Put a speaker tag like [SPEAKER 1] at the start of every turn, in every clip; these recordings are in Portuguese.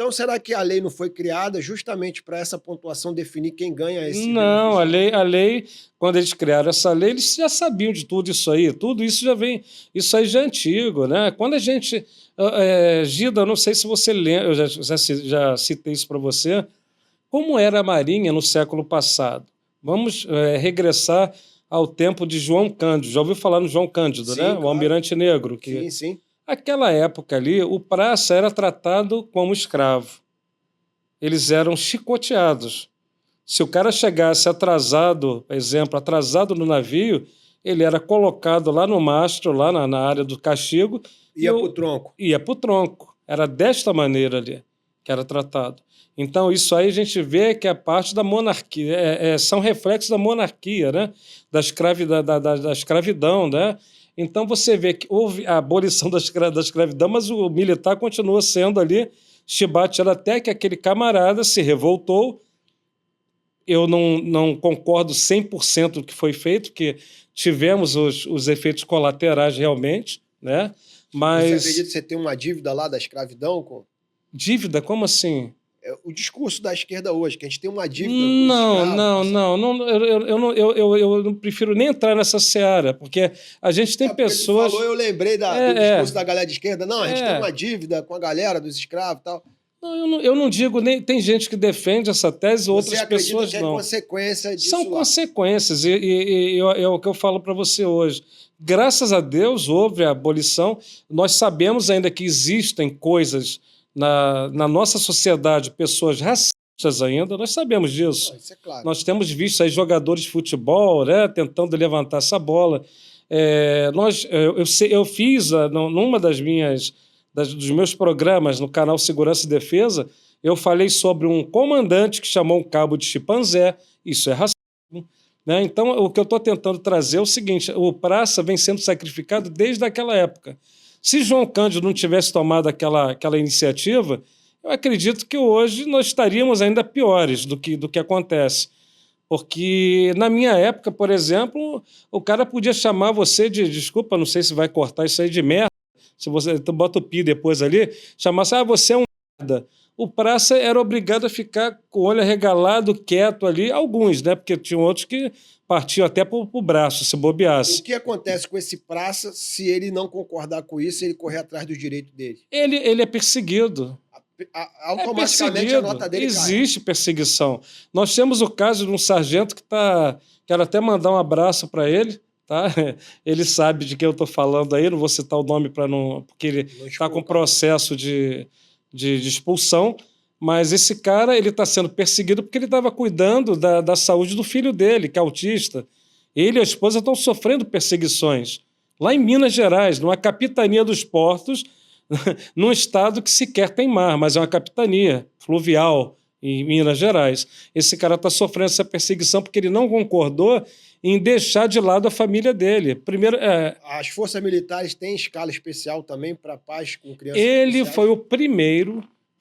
[SPEAKER 1] Então, será que a lei não foi criada justamente para essa pontuação definir quem ganha esse
[SPEAKER 2] Não,
[SPEAKER 1] benefício?
[SPEAKER 2] a lei, quando eles criaram essa lei, eles já sabiam de tudo isso já vem, isso aí já é antigo, né? Quando a gente, Gida, eu não sei se você lembra, já citei isso para você, como era a Marinha no século passado? Vamos regressar ao tempo de João Cândido. Já ouviu falar no João Cândido, né?
[SPEAKER 1] Sim,
[SPEAKER 2] O
[SPEAKER 1] claro.
[SPEAKER 2] Almirante Negro, que
[SPEAKER 1] Sim, sim.
[SPEAKER 2] aquela época ali, o praça era tratado como escravo. Eles eram chicoteados. Se o cara chegasse atrasado, exemplo, atrasado no navio, ele era colocado lá no mastro, lá na área do castigo,
[SPEAKER 1] Ia para o tronco.
[SPEAKER 2] ia para o tronco. Era desta maneira ali que era tratado. Então, isso aí a gente vê que é parte da monarquia, são reflexos da monarquia, né? Da escravidão, né? Então, você vê que houve a abolição da escravidão, mas o militar continua sendo ali chibateado até que aquele camarada se revoltou. Eu não concordo 100% do que foi feito, porque tivemos os efeitos colaterais realmente, né?
[SPEAKER 1] Você acredita
[SPEAKER 2] Mas
[SPEAKER 1] que você tem uma dívida lá da escravidão?
[SPEAKER 2] dívida, como assim?
[SPEAKER 1] O discurso da esquerda hoje, que a gente tem uma dívida com os
[SPEAKER 2] Não,
[SPEAKER 1] escravos.
[SPEAKER 2] não, não, não, eu não prefiro nem entrar nessa seara, porque a gente tem
[SPEAKER 1] Porque tu
[SPEAKER 2] pessoas.
[SPEAKER 1] falou, eu lembrei do
[SPEAKER 2] É,
[SPEAKER 1] discurso da galera de esquerda. Não, a gente tem
[SPEAKER 2] é.
[SPEAKER 1] uma dívida com a galera dos escravos e tal.
[SPEAKER 2] Não, eu não digo nem. Tem gente que defende essa tese,
[SPEAKER 1] Você
[SPEAKER 2] outras
[SPEAKER 1] acredita
[SPEAKER 2] pessoas
[SPEAKER 1] que é
[SPEAKER 2] não.
[SPEAKER 1] consequência
[SPEAKER 2] São
[SPEAKER 1] disso lá?
[SPEAKER 2] consequências, é o que eu falo para você hoje. Graças a Deus houve a abolição. Nós sabemos ainda que existem coisas na nossa sociedade, pessoas racistas ainda, nós sabemos disso.
[SPEAKER 1] Isso é claro.
[SPEAKER 2] Nós temos visto aí jogadores de futebol, né, tentando levantar essa bola. Eu fiz, numa dos meus programas no canal Segurança e Defesa, eu falei sobre um comandante que chamou um cabo de chimpanzé. Isso é racismo, né? Então, o que eu estou tentando trazer é o seguinte: o praça vem sendo sacrificado desde aquela época. Se João Cândido não tivesse tomado aquela iniciativa, eu acredito que hoje nós estaríamos ainda piores do que acontece. Porque na minha época, por exemplo, o cara podia chamar você de, desculpa, não sei se vai cortar isso aí, de merda, se você bota o pi depois ali, chamasse, você é um merda. O praça era obrigado a ficar com o olho arregalado, quieto ali, alguns, né? Porque tinham outros que partiam até pro braço, se bobeasse.
[SPEAKER 1] O que acontece com esse praça se ele não concordar com isso, ele correr atrás dos direitos dele?
[SPEAKER 2] Ele é perseguido.
[SPEAKER 1] Automaticamente a nota dele cai.
[SPEAKER 2] Existe perseguição. Nós temos o caso de um sargento que está. Quero até mandar um abraço para ele. Tá? Ele sabe de quem eu estou falando aí, não vou citar o nome para não. Porque ele está com processo de expulsão. Mas esse cara ele está sendo perseguido porque ele estava cuidando da saúde do filho dele, que é autista. Ele e a esposa estão sofrendo perseguições. Lá em Minas Gerais, numa capitania dos portos, num estado que sequer tem mar, mas é uma capitania fluvial em Minas Gerais. Esse cara está sofrendo essa perseguição porque ele não concordou em deixar de lado a família dele. Primeiro,
[SPEAKER 1] as forças militares têm escala especial também para paz com crianças
[SPEAKER 2] ele
[SPEAKER 1] especiais?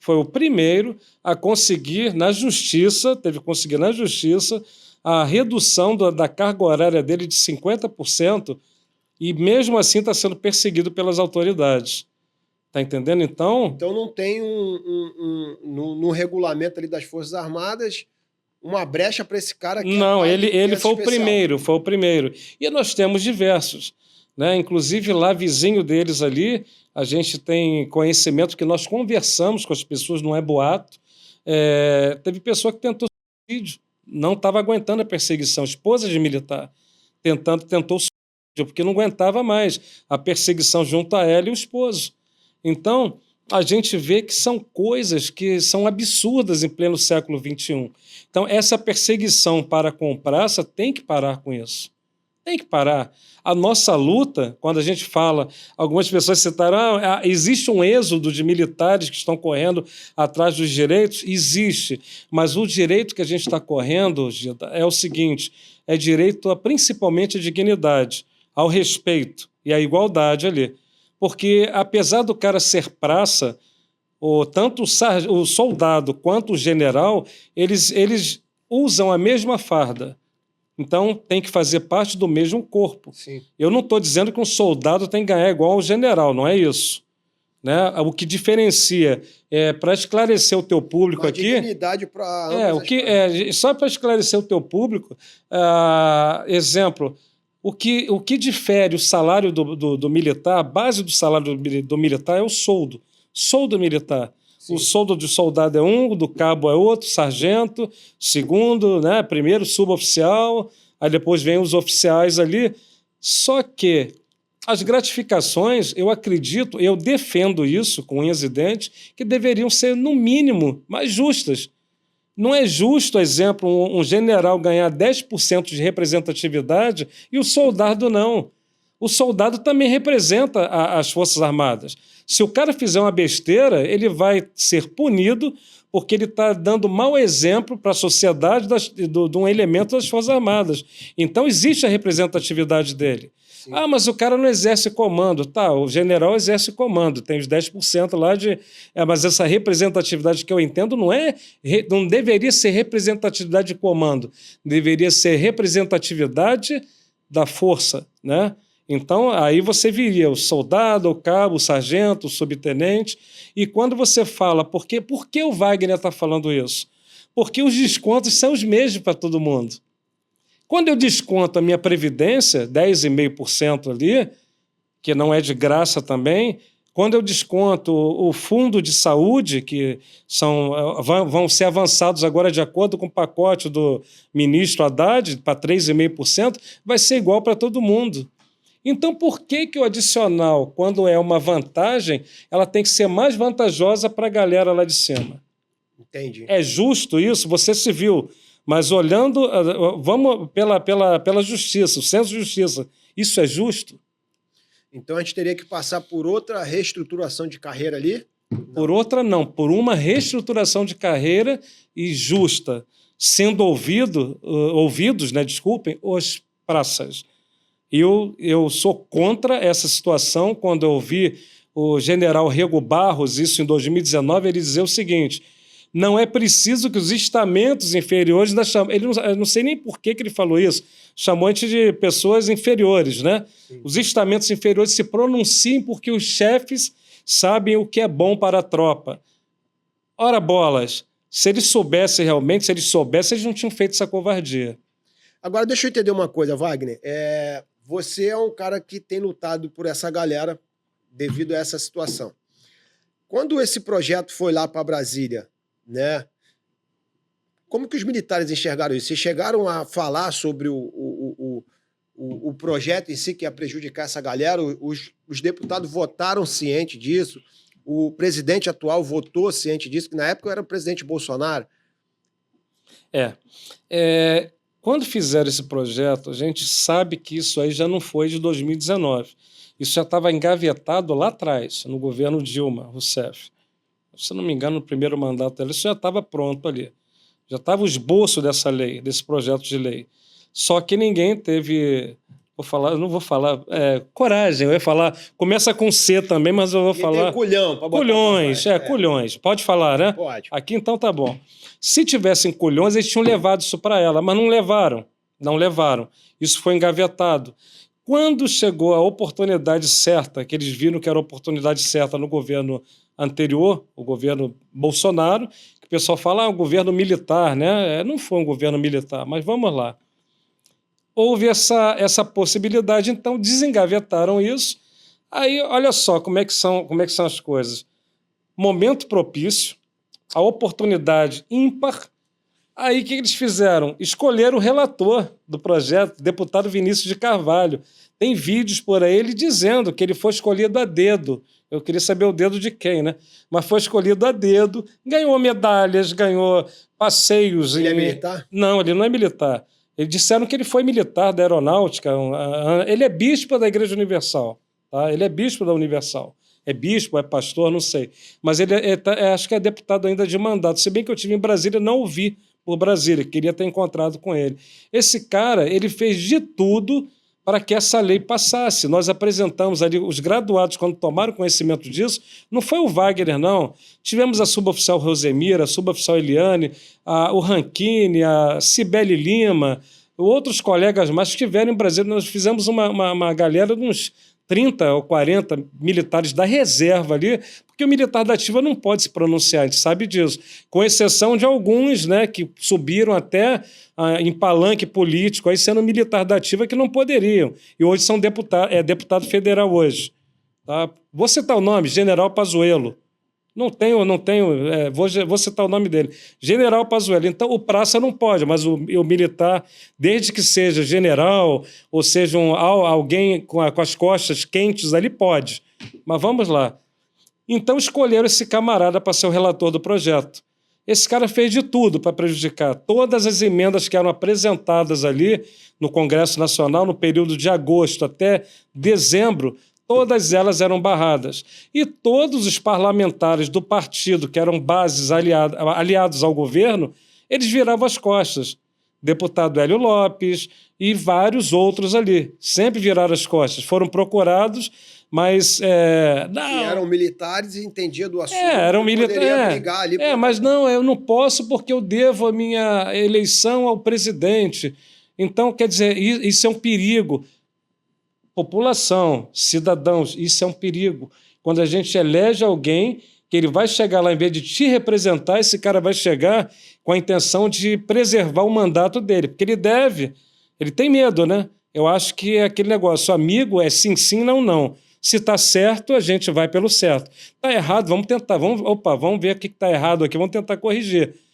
[SPEAKER 2] foi o primeiro a conseguir na justiça, teve que conseguir na justiça a redução da carga horária dele de 50%, e mesmo assim está sendo perseguido pelas autoridades. Tá entendendo? Então
[SPEAKER 1] não tem no regulamento ali das Forças Armadas uma brecha para esse cara que
[SPEAKER 2] não, ele foi o primeiro. E nós temos diversos, né? Inclusive lá vizinho deles ali, a gente tem conhecimento que nós conversamos com as pessoas, não é boato. Teve pessoa que tentou suicídio, não estava aguentando a perseguição, esposa de militar, tentou suicídio, porque não aguentava mais a perseguição junto a ela e o esposo. Então, a gente vê que são coisas que são absurdas em pleno século XXI. Então, essa perseguição para com praça tem que parar com isso. Tem que parar. A nossa luta, quando a gente fala, algumas pessoas citaram, existe um êxodo de militares que estão correndo atrás dos direitos? Existe. Mas o direito que a gente está correndo, Gida, é o seguinte, é direito principalmente à dignidade, ao respeito e à igualdade ali. Porque, apesar do cara ser praça, tanto o soldado quanto o general, eles usam a mesma farda. Então, tem que fazer parte do mesmo corpo.
[SPEAKER 1] Sim.
[SPEAKER 2] Eu não estou dizendo que um soldado tem que ganhar igual ao general, não é isso. né? O que diferencia, para esclarecer o teu público
[SPEAKER 1] Uma
[SPEAKER 2] aqui...
[SPEAKER 1] dignidade para
[SPEAKER 2] só para esclarecer o teu público, exemplo, o que difere o salário do militar, a base do salário do militar é o soldo. Soldo militar. Sim. O soldo de soldado é um, do cabo é outro, sargento, segundo, né, primeiro suboficial, aí depois vem os oficiais ali. Só que as gratificações, eu acredito, eu defendo isso com unhas e dentes, que deveriam ser, no mínimo, mais justas. Não é justo, exemplo, um general ganhar 10% de representatividade e o soldado não. O soldado também representa as Forças Armadas. Se o cara fizer uma besteira, ele vai ser punido porque ele está dando mau exemplo para a sociedade de um elemento das Forças Armadas. Então, existe a representatividade dele. Sim. Mas o cara não exerce comando. Tá, o general exerce comando, tem os 10% lá de... mas essa representatividade que eu entendo não deveria ser representatividade de comando, deveria ser representatividade da força, né? Então, aí você viria o soldado, o cabo, o sargento, o subtenente. E quando você fala, por que o Wagner está falando isso? Porque os descontos são os mesmos para todo mundo. Quando eu desconto a minha previdência, 10,5% ali, que não é de graça também, quando eu desconto o fundo de saúde, que vão ser avançados agora de acordo com o pacote do ministro Haddad, para 3,5%, vai ser igual para todo mundo. Então, por que o adicional, quando é uma vantagem, ela tem que ser mais vantajosa para a galera lá de cima?
[SPEAKER 1] Entendi.
[SPEAKER 2] É justo isso? Você se viu, mas olhando, vamos pela justiça, o senso de justiça, isso é justo?
[SPEAKER 1] Então, a gente teria que passar por outra reestruturação de carreira ali?
[SPEAKER 2] Por outra, não. Por uma reestruturação de carreira e justa, sendo ouvidos, né, desculpem, os praças. Eu sou contra essa situação. Quando eu ouvi o general Rego Barros, isso em 2019, ele dizer o seguinte: não é preciso que os estamentos inferiores... Eu não sei nem por que ele falou isso, chamou a gente de pessoas inferiores, né? Sim. Os estamentos inferiores se pronunciem porque os chefes sabem o que é bom para a tropa. Ora bolas, se eles soubessem realmente, eles não tinham feito essa covardia.
[SPEAKER 1] Agora, deixa eu entender uma coisa, Wagner. Você é um cara que tem lutado por essa galera devido a essa situação. Quando esse projeto foi lá para Brasília, né? Como que os militares enxergaram isso? Vocês chegaram a falar sobre o projeto em si que ia prejudicar essa galera? Os deputados votaram ciente disso? O presidente atual votou ciente disso? Que na época era o presidente Bolsonaro.
[SPEAKER 2] Quando fizeram esse projeto, a gente sabe que isso aí já não foi de 2019. Isso já estava engavetado lá atrás, no governo Dilma Rousseff. Se não me engano, no primeiro mandato dela, isso já estava pronto ali. Já estava o esboço dessa lei, desse projeto de lei. Só que ninguém teve... não vou falar... coragem, eu ia falar... Começa com C também, mas eu vou falar...
[SPEAKER 1] Tem culhão para botar.
[SPEAKER 2] Culhões, culhões. Pode falar, né?
[SPEAKER 1] Pode.
[SPEAKER 2] Aqui então tá bom. Se tivessem culhões, eles tinham levado isso para ela, mas não levaram. Não levaram. Isso foi engavetado. Quando chegou a oportunidade certa, que eles viram que era a oportunidade certa no governo anterior, o governo Bolsonaro, que o pessoal fala, o governo militar, né? Não foi um governo militar, mas vamos lá. Houve essa possibilidade, então desengavetaram isso. Aí, olha só como é que são as coisas. Momento propício, a oportunidade ímpar. Aí o que eles fizeram? Escolheram o relator do projeto, deputado Vinícius de Carvalho. Tem vídeos por aí ele dizendo que ele foi escolhido a dedo. Eu queria saber o dedo de quem, né? Mas foi escolhido a dedo, ganhou medalhas, ganhou passeios.
[SPEAKER 1] Ele é militar?
[SPEAKER 2] Não, ele não é militar. Eles disseram que ele foi militar da aeronáutica. Ele é bispo da Igreja Universal. Tá? Ele é bispo da Universal. É bispo, é pastor, não sei. Mas ele acho que é deputado ainda de mandato. Se bem que eu estive em Brasília, não o vi por Brasília, queria ter encontrado com ele. Esse cara, ele fez de tudo para que essa lei passasse. Nós apresentamos ali, os graduados, quando tomaram conhecimento disso, não foi o Wagner, não. Tivemos a suboficial Rosemira, a suboficial Eliane, o Ranquini, a Cibele Lima, outros colegas mais que estiveram em Brasília. Nós fizemos uma galera de uns 30 ou 40 militares da reserva ali, porque o militar da ativa não pode se pronunciar, a gente sabe disso, com exceção de alguns, né, que subiram até em palanque político, aí sendo militar da ativa que não poderiam, e hoje são deputado federal hoje. Tá? Vou citar o nome, General Pazuello. Não tenho, vou citar o nome dele. General Pazuello. Então, o praça não pode, mas o militar, desde que seja general, ou seja alguém com as costas quentes ali, pode. Mas vamos lá. Então, escolheram esse camarada para ser o relator do projeto. Esse cara fez de tudo para prejudicar. Todas as emendas que eram apresentadas ali no Congresso Nacional, no período de agosto até dezembro, todas elas eram barradas. E todos os parlamentares do partido, que eram bases aliados ao governo, eles viravam as costas. Deputado Hélio Lopes e vários outros ali. Sempre viraram as costas. Foram procurados, mas...
[SPEAKER 1] não. Eram militares e entendiam do assunto.
[SPEAKER 2] Eram militares. Mas não, eu não posso porque eu devo a minha eleição ao presidente. Então, quer dizer, isso é um perigo. População, cidadãos, isso é um perigo. Quando a gente elege alguém, que ele vai chegar lá, em vez de te representar, esse cara vai chegar com a intenção de preservar o mandato dele, porque ele tem medo, né? Eu acho que é aquele negócio, amigo é sim, sim, não, não. Se está certo, a gente vai pelo certo. Está errado, vamos tentar, vamos ver o que está errado aqui, vamos tentar corrigir.